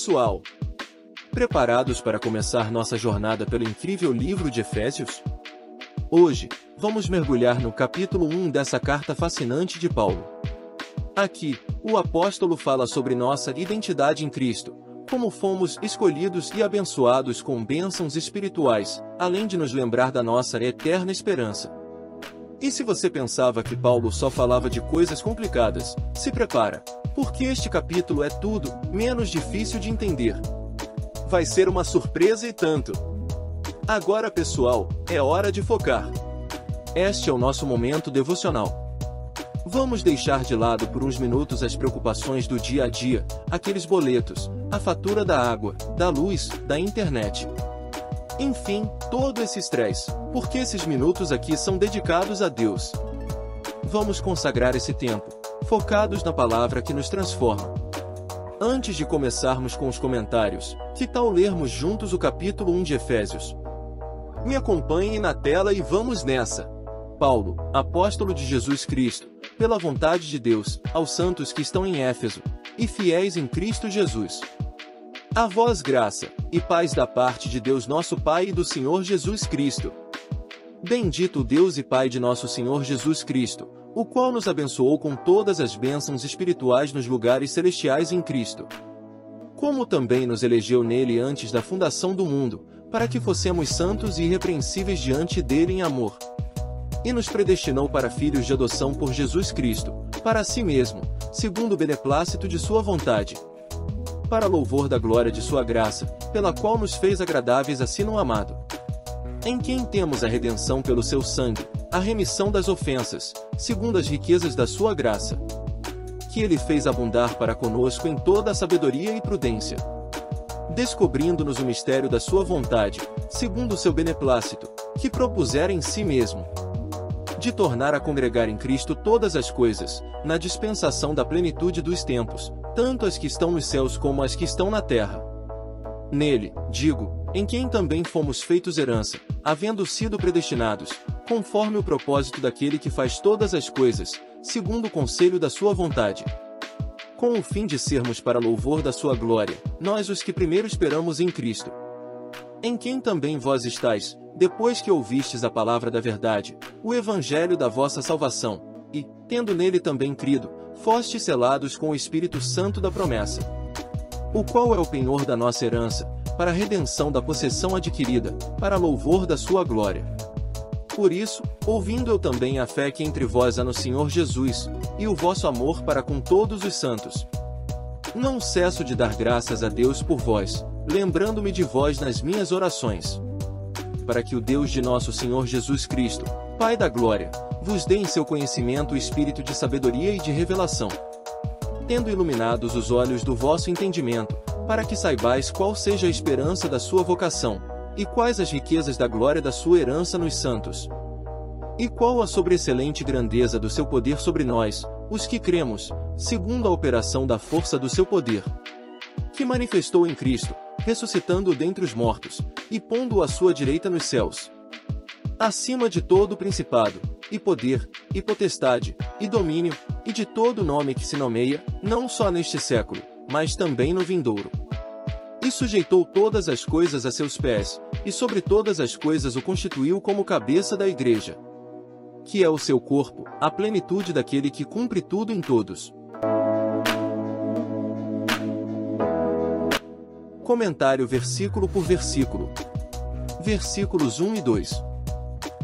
pessoal! Preparados para começar nossa jornada pelo incrível livro de Efésios? Hoje, vamos mergulhar no capítulo 1 dessa carta fascinante de Paulo. Aqui, o apóstolo fala sobre nossa identidade em Cristo, como fomos escolhidos e abençoados com bênçãos espirituais, além de nos lembrar da nossa eterna esperança. E se você pensava que Paulo só falava de coisas complicadas, se prepara, porque este capítulo é tudo menos difícil de entender. Vai ser uma surpresa e tanto. Agora, pessoal, é hora de focar. Este é o nosso momento devocional. Vamos deixar de lado por uns minutos as preocupações do dia a dia, aqueles boletos, a fatura da água, da luz, da internet. Enfim, todo esse estresse, porque esses minutos aqui são dedicados a Deus. Vamos consagrar esse tempo, focados na palavra que nos transforma. Antes de começarmos com os comentários, que tal lermos juntos o capítulo 1 de Efésios? Me acompanhem na tela e vamos nessa! Paulo, apóstolo de Jesus Cristo, pela vontade de Deus, aos santos que estão em Éfeso, e fiéis em Cristo Jesus. A vós graça, e paz da parte de Deus nosso Pai e do Senhor Jesus Cristo. Bendito o Deus e Pai de nosso Senhor Jesus Cristo, o qual nos abençoou com todas as bênçãos espirituais nos lugares celestiais em Cristo. Como também nos elegeu nele antes da fundação do mundo, para que fossemos santos e irrepreensíveis diante dele em amor. E nos predestinou para filhos de adoção por Jesus Cristo, para si mesmo, segundo o beneplácito de sua vontade. Para louvor da glória de sua graça, pela qual nos fez agradáveis a si no amado. Em quem temos a redenção pelo seu sangue, a remissão das ofensas, segundo as riquezas da sua graça, que ele fez abundar para conosco em toda a sabedoria e prudência, descobrindo-nos o mistério da sua vontade, segundo o seu beneplácito, que propusera em si mesmo, de tornar a congregar em Cristo todas as coisas, na dispensação da plenitude dos tempos, tanto as que estão nos céus como as que estão na terra. Nele, digo, em quem também fomos feitos herança, havendo sido predestinados, conforme o propósito daquele que faz todas as coisas, segundo o conselho da sua vontade, com o fim de sermos para louvor da sua glória, nós os que primeiro esperamos em Cristo. Em quem também vós estáis, depois que ouvistes a palavra da verdade, o evangelho da vossa salvação, e, tendo nele também crido, fostes selados com o Espírito Santo da promessa, o qual é o penhor da nossa herança, para a redenção da possessão adquirida, para louvor da sua glória. Por isso, ouvindo eu também a fé que entre vós há no Senhor Jesus, e o vosso amor para com todos os santos, não cesso de dar graças a Deus por vós, lembrando-me de vós nas minhas orações, para que o Deus de nosso Senhor Jesus Cristo, Pai da glória, vos dê em seu conhecimento o espírito de sabedoria e de revelação, tendo iluminados os olhos do vosso entendimento, para que saibais qual seja a esperança da sua vocação, e quais as riquezas da glória da sua herança nos santos, e qual a sobreexcelente grandeza do seu poder sobre nós, os que cremos, segundo a operação da força do seu poder, que manifestou em Cristo, ressuscitando-o dentre os mortos, e pondo-o à sua direita nos céus, acima de todo principado, e poder, e potestade, e domínio, e de todo nome que se nomeia, não só neste século, mas também no vindouro. E sujeitou todas as coisas a seus pés, e sobre todas as coisas o constituiu como cabeça da igreja, que é o seu corpo, a plenitude daquele que cumpre tudo em todos. Comentário versículo por versículo. Versículos 1 e 2.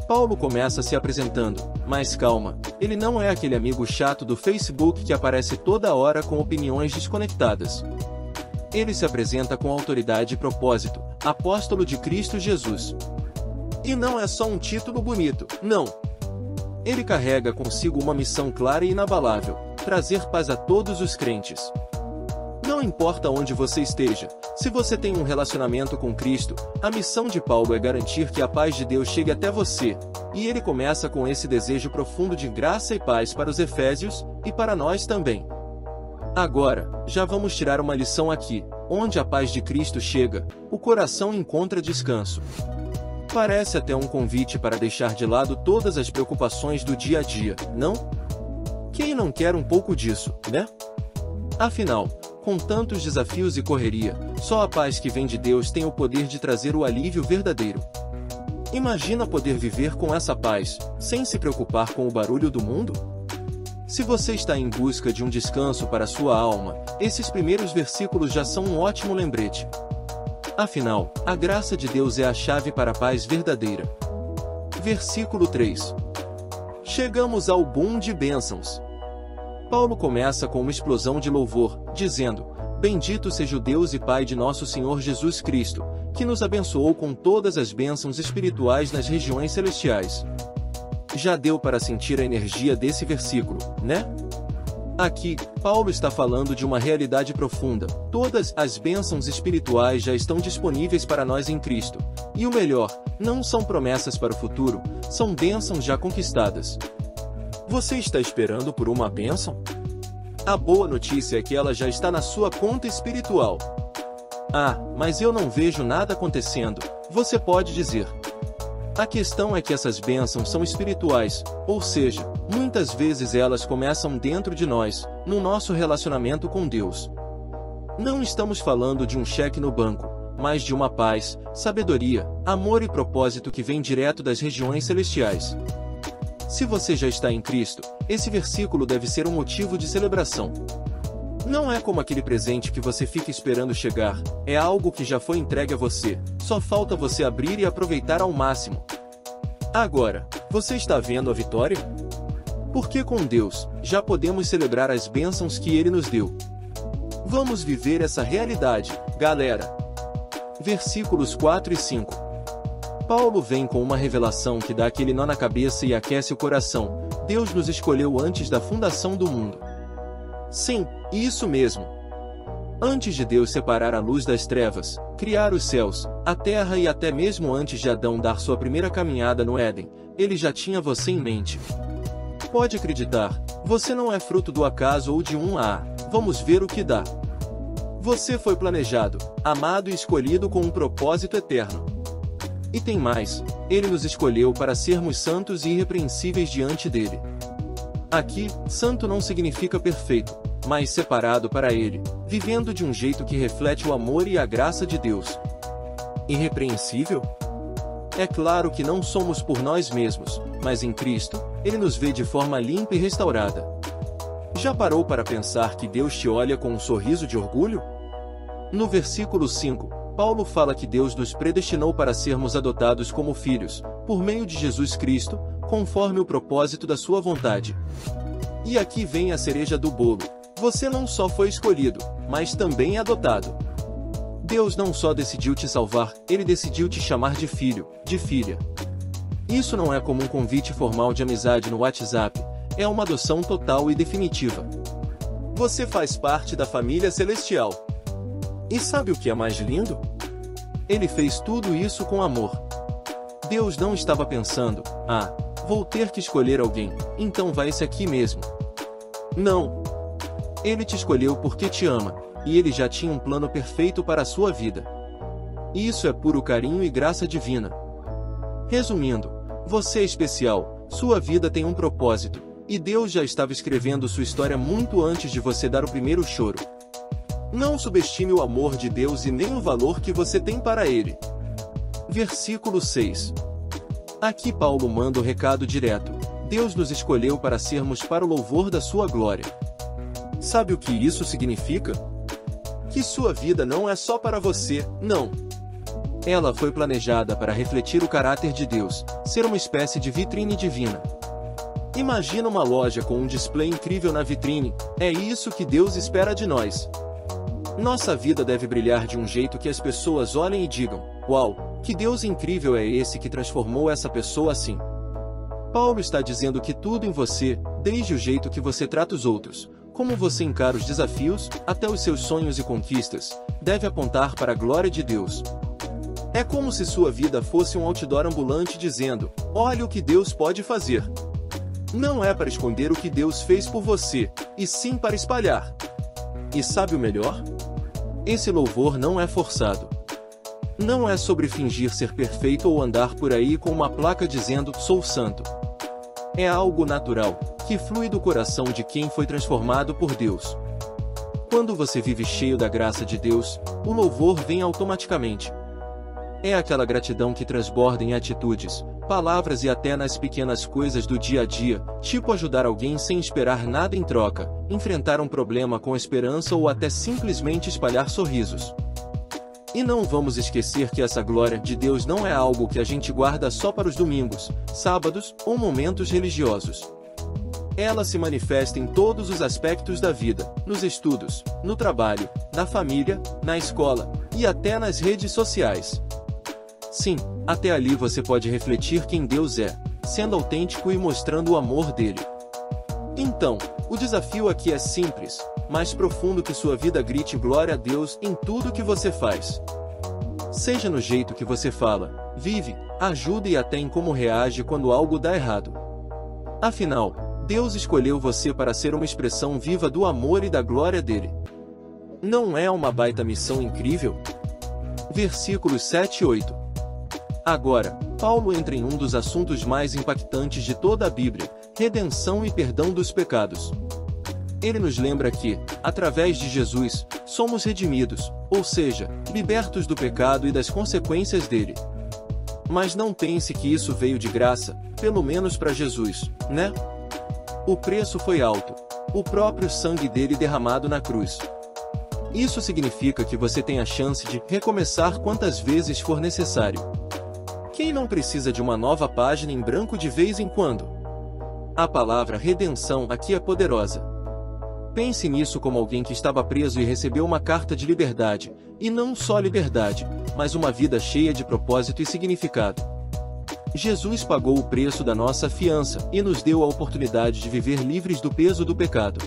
Paulo começa se apresentando, mas calma, ele não é aquele amigo chato do Facebook que aparece toda hora com opiniões desconectadas. Ele se apresenta com autoridade e propósito, apóstolo de Cristo Jesus. E não é só um título bonito, não. Ele carrega consigo uma missão clara e inabalável: trazer paz a todos os crentes. Não importa onde você esteja, se você tem um relacionamento com Cristo, a missão de Paulo é garantir que a paz de Deus chegue até você, e ele começa com esse desejo profundo de graça e paz para os efésios, e para nós também. Agora, já vamos tirar uma lição aqui: onde a paz de Cristo chega, o coração encontra descanso. Parece até um convite para deixar de lado todas as preocupações do dia a dia, não? Quem não quer um pouco disso, né? Afinal, Com tantos desafios e correria, só a paz que vem de Deus tem o poder de trazer o alívio verdadeiro. Imagina poder viver com essa paz, sem se preocupar com o barulho do mundo? Se você está em busca de um descanso para sua alma, esses primeiros versículos já são um ótimo lembrete. Afinal, a graça de Deus é a chave para a paz verdadeira. Versículo 3. Chegamos ao boom de bênçãos. Paulo começa com uma explosão de louvor, dizendo: Bendito seja o Deus e Pai de nosso Senhor Jesus Cristo, que nos abençoou com todas as bênçãos espirituais nas regiões celestiais. Já deu para sentir a energia desse versículo, né? Aqui, Paulo está falando de uma realidade profunda. Todas as bênçãos espirituais já estão disponíveis para nós em Cristo. E o melhor, não são promessas para o futuro, são bênçãos já conquistadas. Você está esperando por uma bênção? A boa notícia é que ela já está na sua conta espiritual. Ah, mas eu não vejo nada acontecendo, você pode dizer. A questão é que essas bênçãos são espirituais, ou seja, muitas vezes elas começam dentro de nós, no nosso relacionamento com Deus. Não estamos falando de um cheque no banco, mas de uma paz, sabedoria, amor e propósito que vem direto das regiões celestiais. Se você já está em Cristo, esse versículo deve ser um motivo de celebração. Não é como aquele presente que você fica esperando chegar, é algo que já foi entregue a você, só falta você abrir e aproveitar ao máximo. Agora, você está vendo a vitória? Porque com Deus, já podemos celebrar as bênçãos que Ele nos deu. Vamos viver essa realidade, galera. Versículos 4 e 5. Paulo vem com uma revelação que dá aquele nó na cabeça e aquece o coração. Deus nos escolheu antes da fundação do mundo. Sim, isso mesmo. Antes de Deus separar a luz das trevas, criar os céus, a terra e até mesmo antes de Adão dar sua primeira caminhada no Éden, Ele já tinha você em mente. Pode acreditar, você não é fruto do acaso ou de vamos ver o que dá. Você foi planejado, amado e escolhido com um propósito eterno. E tem mais, Ele nos escolheu para sermos santos e irrepreensíveis diante dEle. Aqui, santo não significa perfeito, mas separado para Ele, vivendo de um jeito que reflete o amor e a graça de Deus. Irrepreensível? É claro que não somos por nós mesmos, mas em Cristo, Ele nos vê de forma limpa e restaurada. Já parou para pensar que Deus te olha com um sorriso de orgulho? No versículo 5, Paulo fala que Deus nos predestinou para sermos adotados como filhos, por meio de Jesus Cristo, conforme o propósito da sua vontade. E aqui vem a cereja do bolo. Você não só foi escolhido, mas também adotado. Deus não só decidiu te salvar, Ele decidiu te chamar de filho, de filha. Isso não é como um convite formal de amizade no WhatsApp, é uma adoção total e definitiva. Você faz parte da família celestial. E sabe o que é mais lindo? Ele fez tudo isso com amor. Deus não estava pensando, vou ter que escolher alguém, então vai esse aqui mesmo. Não. Ele te escolheu porque te ama, e Ele já tinha um plano perfeito para a sua vida. Isso é puro carinho e graça divina. Resumindo, você é especial, sua vida tem um propósito, e Deus já estava escrevendo sua história muito antes de você dar o primeiro choro. Não subestime o amor de Deus e nem o valor que você tem para Ele. Versículo 6. Aqui Paulo manda o recado direto. Deus nos escolheu para sermos para o louvor da sua glória. Sabe o que isso significa? Que sua vida não é só para você, não. Ela foi planejada para refletir o caráter de Deus, ser uma espécie de vitrine divina. Imagina uma loja com um display incrível na vitrine, é isso que Deus espera de nós. Nossa vida deve brilhar de um jeito que as pessoas olhem e digam, uau, que Deus incrível é esse que transformou essa pessoa assim. Paulo está dizendo que tudo em você, desde o jeito que você trata os outros, como você encara os desafios, até os seus sonhos e conquistas, deve apontar para a glória de Deus. É como se sua vida fosse um outdoor ambulante dizendo, olha o que Deus pode fazer. Não é para esconder o que Deus fez por você, e sim para espalhar. E sabe o melhor? Esse louvor não é forçado. Não é sobre fingir ser perfeito ou andar por aí com uma placa dizendo, sou santo. É algo natural, que flui do coração de quem foi transformado por Deus. Quando você vive cheio da graça de Deus, o louvor vem automaticamente. É aquela gratidão que transborda em atitudes, palavras e até nas pequenas coisas do dia a dia, tipo ajudar alguém sem esperar nada em troca, enfrentar um problema com esperança ou até simplesmente espalhar sorrisos. E não vamos esquecer que essa glória de Deus não é algo que a gente guarda só para os domingos, sábados ou momentos religiosos. Ela se manifesta em todos os aspectos da vida, nos estudos, no trabalho, na família, na escola e até nas redes sociais. Sim, até ali você pode refletir quem Deus é, sendo autêntico e mostrando o amor dele. Então, o desafio aqui é simples, mais profundo que sua vida grite glória a Deus em tudo que você faz. Seja no jeito que você fala, vive, ajuda e até em como reage quando algo dá errado. Afinal, Deus escolheu você para ser uma expressão viva do amor e da glória dele. Não é uma baita missão incrível? Versículos 7 e 8. Agora, Paulo entra em um dos assuntos mais impactantes de toda a Bíblia, redenção e perdão dos pecados. Ele nos lembra que, através de Jesus, somos redimidos, ou seja, libertos do pecado e das consequências dele. Mas não pense que isso veio de graça, pelo menos para Jesus, né? O preço foi alto, o próprio sangue dele derramado na cruz. Isso significa que você tem a chance de recomeçar quantas vezes for necessário. Quem não precisa de uma nova página em branco de vez em quando? A palavra redenção aqui é poderosa. Pense nisso como alguém que estava preso e recebeu uma carta de liberdade, e não só liberdade, mas uma vida cheia de propósito e significado. Jesus pagou o preço da nossa fiança e nos deu a oportunidade de viver livres do peso do pecado.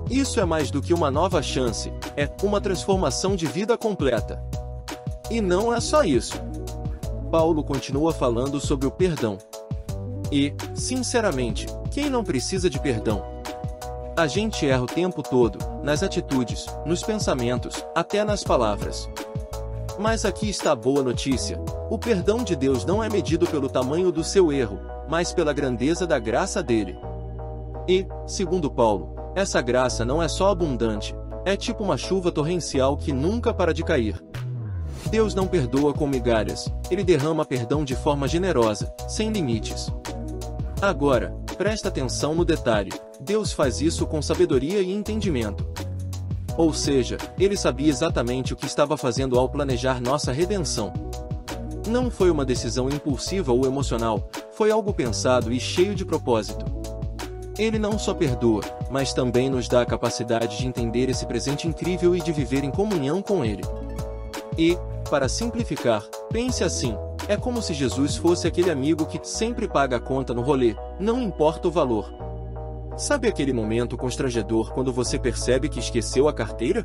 Isso é mais do que uma nova chance, é uma transformação de vida completa. E não é só isso. Paulo continua falando sobre o perdão. E, sinceramente, quem não precisa de perdão? A gente erra o tempo todo, nas atitudes, nos pensamentos, até nas palavras. Mas aqui está a boa notícia: o perdão de Deus não é medido pelo tamanho do seu erro, mas pela grandeza da graça dele. E, segundo Paulo, essa graça não é só abundante, é tipo uma chuva torrencial que nunca para de cair. Deus não perdoa com migalhas, ele derrama perdão de forma generosa, sem limites. Agora, presta atenção no detalhe: Deus faz isso com sabedoria e entendimento. Ou seja, ele sabia exatamente o que estava fazendo ao planejar nossa redenção. Não foi uma decisão impulsiva ou emocional, foi algo pensado e cheio de propósito. Ele não só perdoa, mas também nos dá a capacidade de entender esse presente incrível e de viver em comunhão com ele. E, para simplificar, pense assim: é como se Jesus fosse aquele amigo que sempre paga a conta no rolê, não importa o valor. Sabe aquele momento constrangedor quando você percebe que esqueceu a carteira?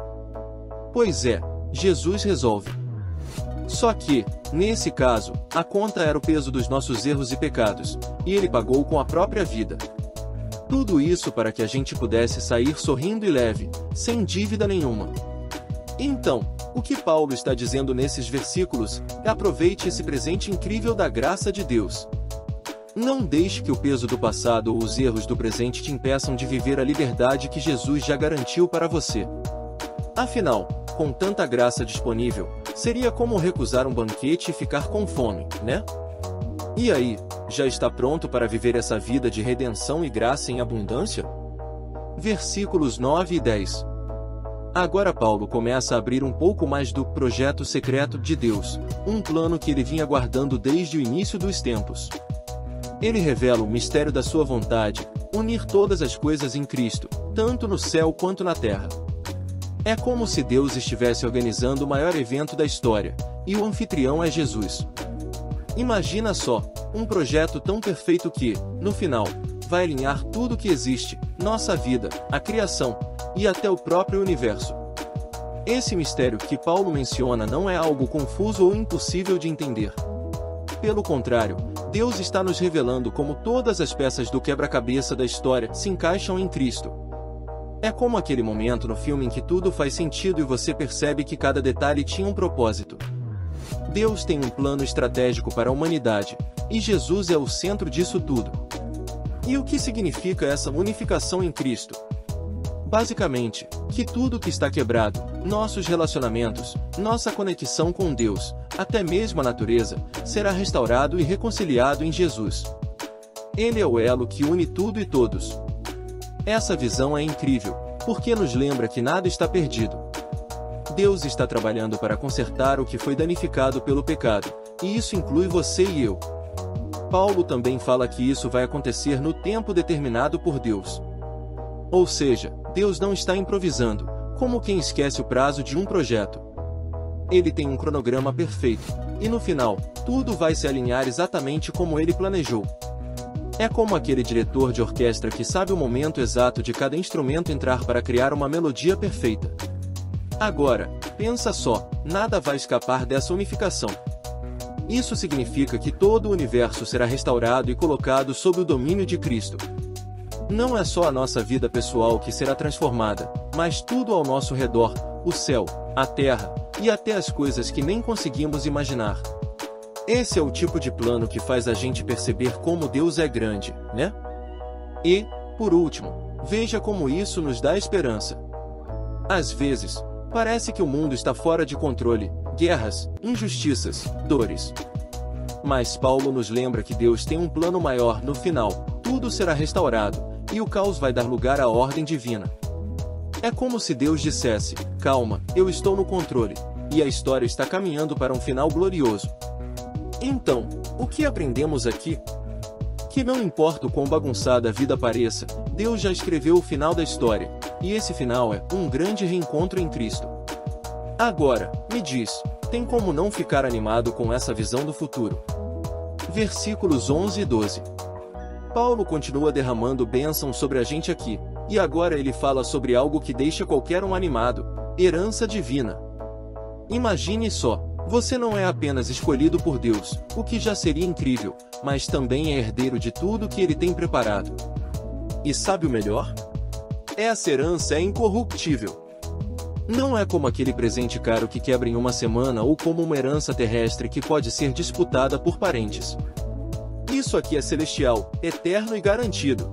Pois é, Jesus resolve. Só que, nesse caso, a conta era o peso dos nossos erros e pecados, e ele pagou com a própria vida. Tudo isso para que a gente pudesse sair sorrindo e leve, sem dívida nenhuma. Então, o que Paulo está dizendo nesses versículos é: aproveite esse presente incrível da graça de Deus. Não deixe que o peso do passado ou os erros do presente te impeçam de viver a liberdade que Jesus já garantiu para você. Afinal, com tanta graça disponível, seria como recusar um banquete e ficar com fome, né? E aí, já está pronto para viver essa vida de redenção e graça em abundância? Versículos 9 e 10. Agora Paulo começa a abrir um pouco mais do projeto secreto de Deus, um plano que ele vinha guardando desde o início dos tempos. Ele revela o mistério da sua vontade, unir todas as coisas em Cristo, tanto no céu quanto na terra. É como se Deus estivesse organizando o maior evento da história, e o anfitrião é Jesus. Imagina só, um projeto tão perfeito que, no final, vai alinhar tudo que existe, nossa vida, a criação, e até o próprio universo. Esse mistério que Paulo menciona não é algo confuso ou impossível de entender. Pelo contrário, Deus está nos revelando como todas as peças do quebra-cabeça da história se encaixam em Cristo. É como aquele momento no filme em que tudo faz sentido e você percebe que cada detalhe tinha um propósito. Deus tem um plano estratégico para a humanidade, e Jesus é o centro disso tudo. E o que significa essa unificação em Cristo? Basicamente, que tudo que está quebrado, nossos relacionamentos, nossa conexão com Deus, até mesmo a natureza, será restaurado e reconciliado em Jesus. Ele é o elo que une tudo e todos. Essa visão é incrível, porque nos lembra que nada está perdido. Deus está trabalhando para consertar o que foi danificado pelo pecado, e isso inclui você e eu. Paulo também fala que isso vai acontecer no tempo determinado por Deus. Ou seja, Deus não está improvisando, como quem esquece o prazo de um projeto. Ele tem um cronograma perfeito, e no final, tudo vai se alinhar exatamente como ele planejou. É como aquele diretor de orquestra que sabe o momento exato de cada instrumento entrar para criar uma melodia perfeita. Agora, pensa só, nada vai escapar dessa unificação. Isso significa que todo o universo será restaurado e colocado sob o domínio de Cristo. Não é só a nossa vida pessoal que será transformada, mas tudo ao nosso redor, o céu, a terra, e até as coisas que nem conseguimos imaginar. Esse é o tipo de plano que faz a gente perceber como Deus é grande, né? E, por último, veja como isso nos dá esperança. Às vezes, parece que o mundo está fora de controle, guerras, injustiças, dores. Mas Paulo nos lembra que Deus tem um plano maior. No final, tudo será restaurado, e o caos vai dar lugar à ordem divina. É como se Deus dissesse: calma, eu estou no controle, e a história está caminhando para um final glorioso. Então, o que aprendemos aqui? Que não importa o quão bagunçada a vida pareça, Deus já escreveu o final da história, e esse final é um grande reencontro em Cristo. Agora, me diz, tem como não ficar animado com essa visão do futuro? Versículos 11 e 12. Paulo continua derramando bênção sobre a gente aqui, e agora ele fala sobre algo que deixa qualquer um animado: herança divina. Imagine só, você não é apenas escolhido por Deus, o que já seria incrível, mas também é herdeiro de tudo que ele tem preparado. E sabe o melhor? Essa herança é incorruptível. Não é como aquele presente caro que quebra em uma semana ou como uma herança terrestre que pode ser disputada por parentes. Isso aqui é celestial, eterno e garantido.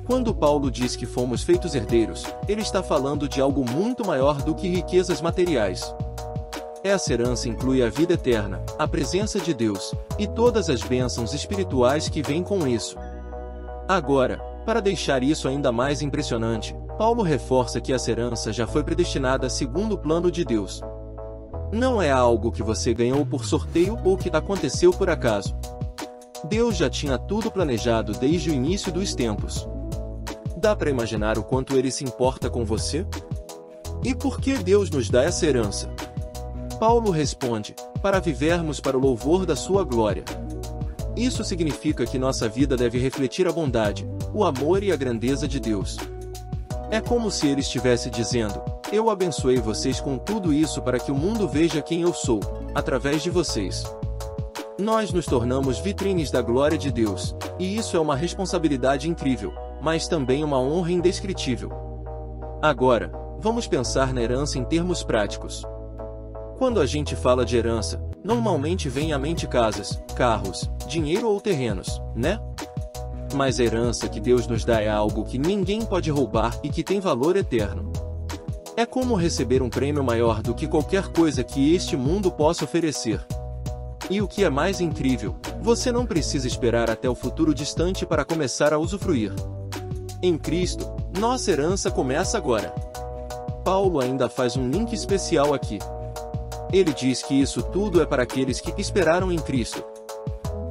Quando Paulo diz que fomos feitos herdeiros, ele está falando de algo muito maior do que riquezas materiais. Essa herança inclui a vida eterna, a presença de Deus, e todas as bênçãos espirituais que vêm com isso. Agora, para deixar isso ainda mais impressionante, Paulo reforça que essa herança já foi predestinada segundo o plano de Deus. Não é algo que você ganhou por sorteio ou que aconteceu por acaso. Deus já tinha tudo planejado desde o início dos tempos. Dá para imaginar o quanto ele se importa com você? E por que Deus nos dá essa herança? Paulo responde: para vivermos para o louvor da sua glória. Isso significa que nossa vida deve refletir a bondade, o amor e a grandeza de Deus. É como se ele estivesse dizendo: eu abençoei vocês com tudo isso para que o mundo veja quem eu sou, através de vocês. Nós nos tornamos vitrines da glória de Deus, e isso é uma responsabilidade incrível, mas também uma honra indescritível. Agora, vamos pensar na herança em termos práticos. Quando a gente fala de herança, normalmente vem à mente casas, carros, dinheiro ou terrenos, né? Mas a herança que Deus nos dá é algo que ninguém pode roubar e que tem valor eterno. É como receber um prêmio maior do que qualquer coisa que este mundo possa oferecer. E o que é mais incrível, você não precisa esperar até o futuro distante para começar a usufruir. Em Cristo, nossa herança começa agora. Paulo ainda faz um link especial aqui. Ele diz que isso tudo é para aqueles que esperaram em Cristo.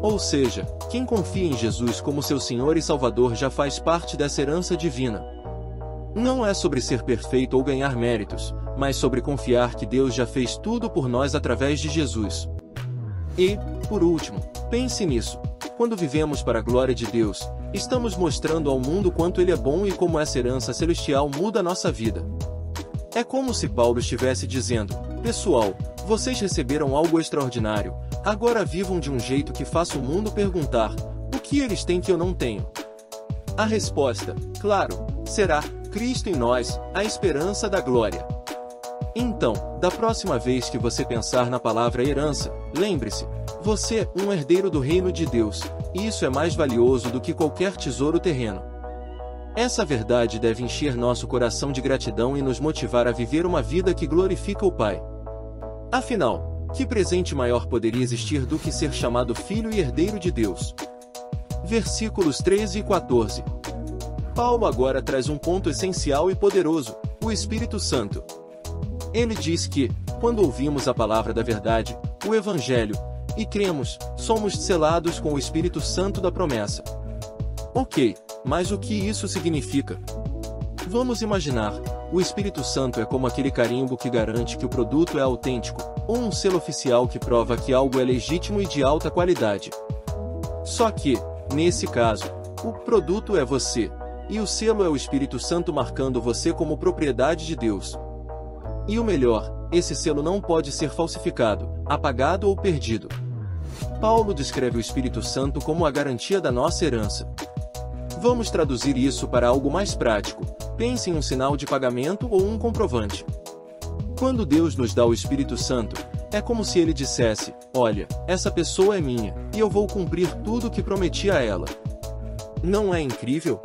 Ou seja, quem confia em Jesus como seu Senhor e Salvador já faz parte dessa herança divina. Não é sobre ser perfeito ou ganhar méritos, mas sobre confiar que Deus já fez tudo por nós através de Jesus. E, por último, pense nisso. Quando vivemos para a glória de Deus, estamos mostrando ao mundo quanto Ele é bom e como essa herança celestial muda a nossa vida. É como se Paulo estivesse dizendo: pessoal, vocês receberam algo extraordinário, agora vivam de um jeito que faça o mundo perguntar: o que eles têm que eu não tenho? A resposta, claro, será: Cristo em nós, a esperança da glória. Então, da próxima vez que você pensar na palavra herança, lembre-se, você é um herdeiro do reino de Deus, e isso é mais valioso do que qualquer tesouro terreno. Essa verdade deve encher nosso coração de gratidão e nos motivar a viver uma vida que glorifica o Pai. Afinal, que presente maior poderia existir do que ser chamado filho e herdeiro de Deus? Versículos 13 e 14. Paulo agora traz um ponto essencial e poderoso: o Espírito Santo. Ele diz que, quando ouvimos a palavra da verdade, o Evangelho, e cremos, somos selados com o Espírito Santo da promessa. Ok, mas o que isso significa? Vamos imaginar, o Espírito Santo é como aquele carimbo que garante que o produto é autêntico, ou um selo oficial que prova que algo é legítimo e de alta qualidade. Só que, nesse caso, o produto é você, e o selo é o Espírito Santo marcando você como propriedade de Deus. E o melhor, esse selo não pode ser falsificado, apagado ou perdido. Paulo descreve o Espírito Santo como a garantia da nossa herança. Vamos traduzir isso para algo mais prático. Pense em um sinal de pagamento ou um comprovante. Quando Deus nos dá o Espírito Santo, é como se ele dissesse: olha, essa pessoa é minha, e eu vou cumprir tudo o que prometi a ela. Não é incrível?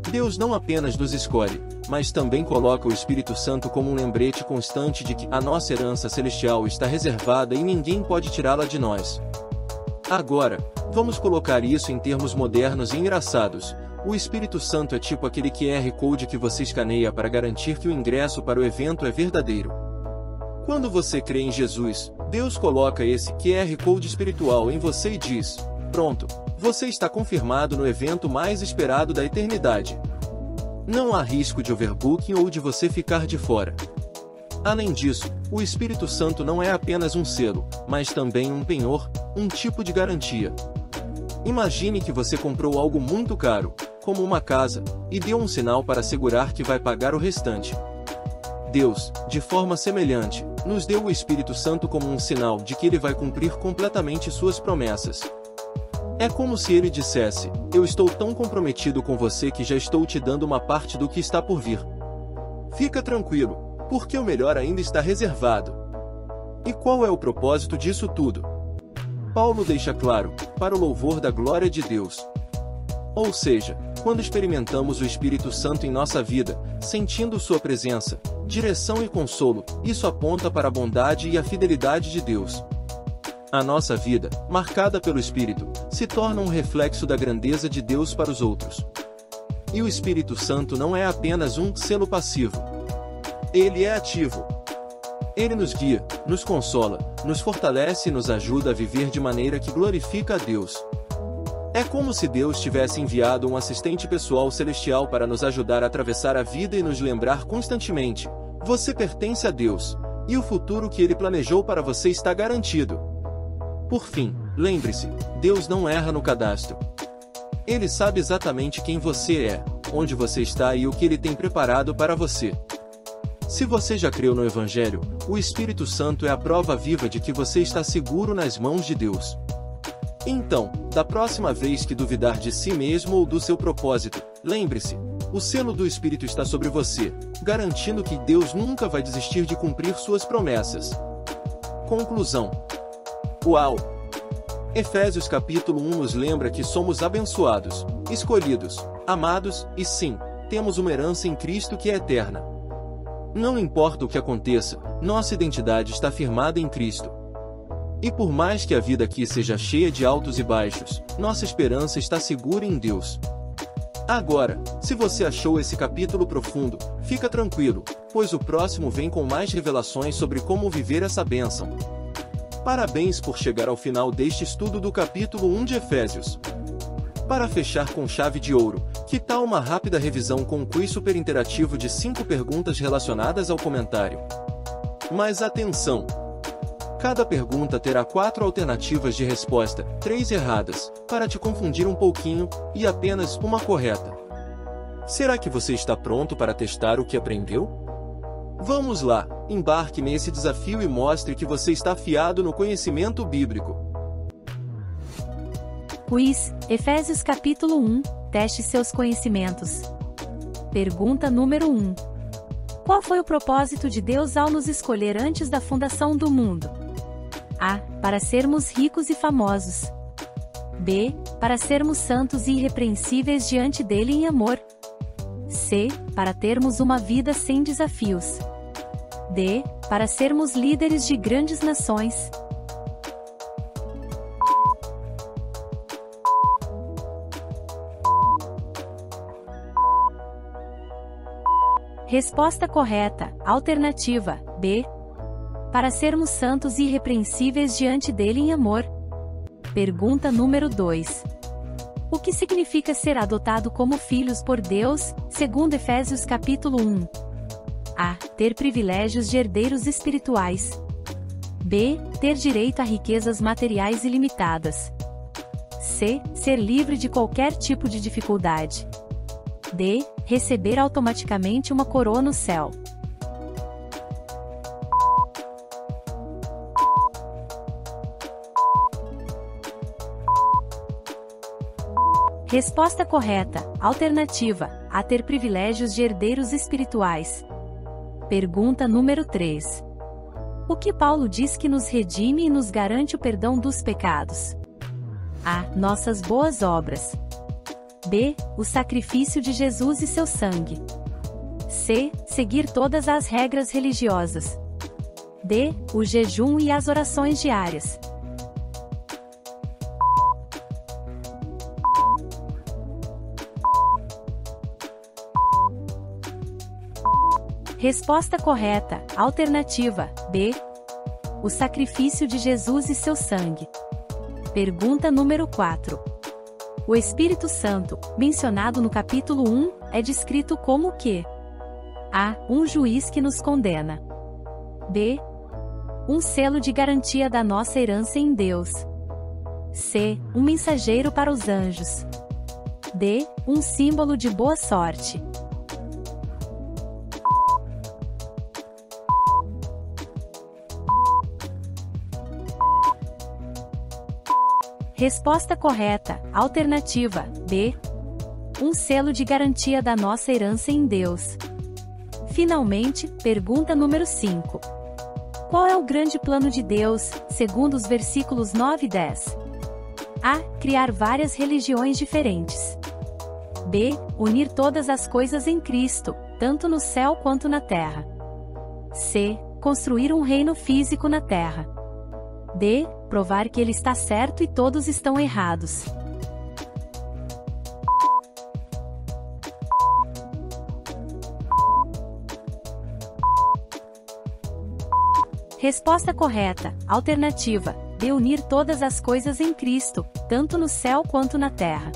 Deus não apenas nos escolhe, mas também coloca o Espírito Santo como um lembrete constante de que a nossa herança celestial está reservada e ninguém pode tirá-la de nós. Agora, vamos colocar isso em termos modernos e engraçados. O Espírito Santo é tipo aquele QR Code que você escaneia para garantir que o ingresso para o evento é verdadeiro. Quando você crê em Jesus, Deus coloca esse QR Code espiritual em você e diz: pronto, você está confirmado no evento mais esperado da eternidade. Não há risco de overbooking ou de você ficar de fora. Além disso, o Espírito Santo não é apenas um selo, mas também um penhor, um tipo de garantia. Imagine que você comprou algo muito caro, como uma casa, e deu um sinal para assegurar que vai pagar o restante. Deus, de forma semelhante, nos deu o Espírito Santo como um sinal de que ele vai cumprir completamente suas promessas. É como se ele dissesse: eu estou tão comprometido com você que já estou te dando uma parte do que está por vir. Fica tranquilo, porque o melhor ainda está reservado. E qual é o propósito disso tudo? Paulo deixa claro: para o louvor da glória de Deus. Ou seja, quando experimentamos o Espírito Santo em nossa vida, sentindo sua presença, direção e consolo, isso aponta para a bondade e a fidelidade de Deus. A nossa vida, marcada pelo Espírito, se torna um reflexo da grandeza de Deus para os outros. E o Espírito Santo não é apenas um selo passivo. Ele é ativo. Ele nos guia, nos consola, nos fortalece e nos ajuda a viver de maneira que glorifica a Deus. É como se Deus tivesse enviado um assistente pessoal celestial para nos ajudar a atravessar a vida e nos lembrar constantemente: você pertence a Deus, e o futuro que Ele planejou para você está garantido. Por fim, lembre-se, Deus não erra no cadastro. Ele sabe exatamente quem você é, onde você está e o que Ele tem preparado para você. Se você já creu no Evangelho, o Espírito Santo é a prova viva de que você está seguro nas mãos de Deus. Então, da próxima vez que duvidar de si mesmo ou do seu propósito, lembre-se, o selo do Espírito está sobre você, garantindo que Deus nunca vai desistir de cumprir suas promessas. Conclusão. Uau! Efésios capítulo 1 nos lembra que somos abençoados, escolhidos, amados, e sim, temos uma herança em Cristo que é eterna. Não importa o que aconteça, nossa identidade está firmada em Cristo. E por mais que a vida aqui seja cheia de altos e baixos, nossa esperança está segura em Deus. Agora, se você achou esse capítulo profundo, fica tranquilo, pois o próximo vem com mais revelações sobre como viver essa bênção. Parabéns por chegar ao final deste estudo do capítulo 1 de Efésios. Para fechar com chave de ouro, que tal uma rápida revisão com um quiz super interativo de 5 perguntas relacionadas ao comentário? Mas atenção! Cada pergunta terá 4 alternativas de resposta, 3 erradas, para te confundir um pouquinho, e apenas uma correta. Será que você está pronto para testar o que aprendeu? Vamos lá, embarque nesse desafio e mostre que você está afiado no conhecimento bíblico. Quiz, Efésios capítulo 1, teste seus conhecimentos. Pergunta número 1. Qual foi o propósito de Deus ao nos escolher antes da fundação do mundo? A. Para sermos ricos e famosos. B. Para sermos santos e irrepreensíveis diante dele em amor. C. Para termos uma vida sem desafios. D. Para sermos líderes de grandes nações. Resposta correta, alternativa, B. Para sermos santos e irrepreensíveis diante dele em amor. Pergunta número 2. O que significa ser adotado como filhos por Deus, segundo Efésios capítulo 1? A. Ter privilégios de herdeiros espirituais. B. Ter direito a riquezas materiais ilimitadas. C. Ser livre de qualquer tipo de dificuldade. D. Receber automaticamente uma coroa no céu. Resposta correta, alternativa, a ter privilégios de herdeiros espirituais. Pergunta número 3. O que Paulo diz que nos redime e nos garante o perdão dos pecados? A. Nossas boas obras. B. O sacrifício de Jesus e seu sangue. C. Seguir todas as regras religiosas. D. O jejum e as orações diárias. Resposta correta, alternativa, B. O sacrifício de Jesus e seu sangue. Pergunta número 4. O Espírito Santo, mencionado no capítulo 1, é descrito como o quê? A. Um juiz que nos condena. B. Um selo de garantia da nossa herança em Deus. C. Um mensageiro para os anjos. D. Um símbolo de boa sorte. Resposta correta, alternativa, B. Um selo de garantia da nossa herança em Deus. Finalmente, pergunta número 5. Qual é o grande plano de Deus, segundo os versículos 9 e 10? A. Criar várias religiões diferentes. B. Unir todas as coisas em Cristo, tanto no céu quanto na terra. C. Construir um reino físico na terra. D. Provar que ele está certo e todos estão errados. Resposta correta, alternativa, D. Unir todas as coisas em Cristo, tanto no céu quanto na terra.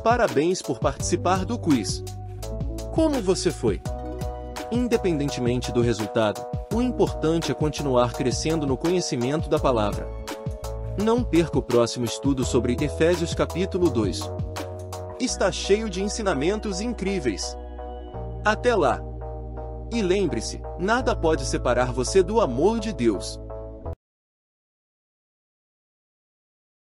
Parabéns por participar do quiz. Como você foi? Independentemente do resultado, o importante é continuar crescendo no conhecimento da palavra. Não perca o próximo estudo sobre Efésios capítulo 2. Está cheio de ensinamentos incríveis. Até lá! E lembre-se, nada pode separar você do amor de Deus.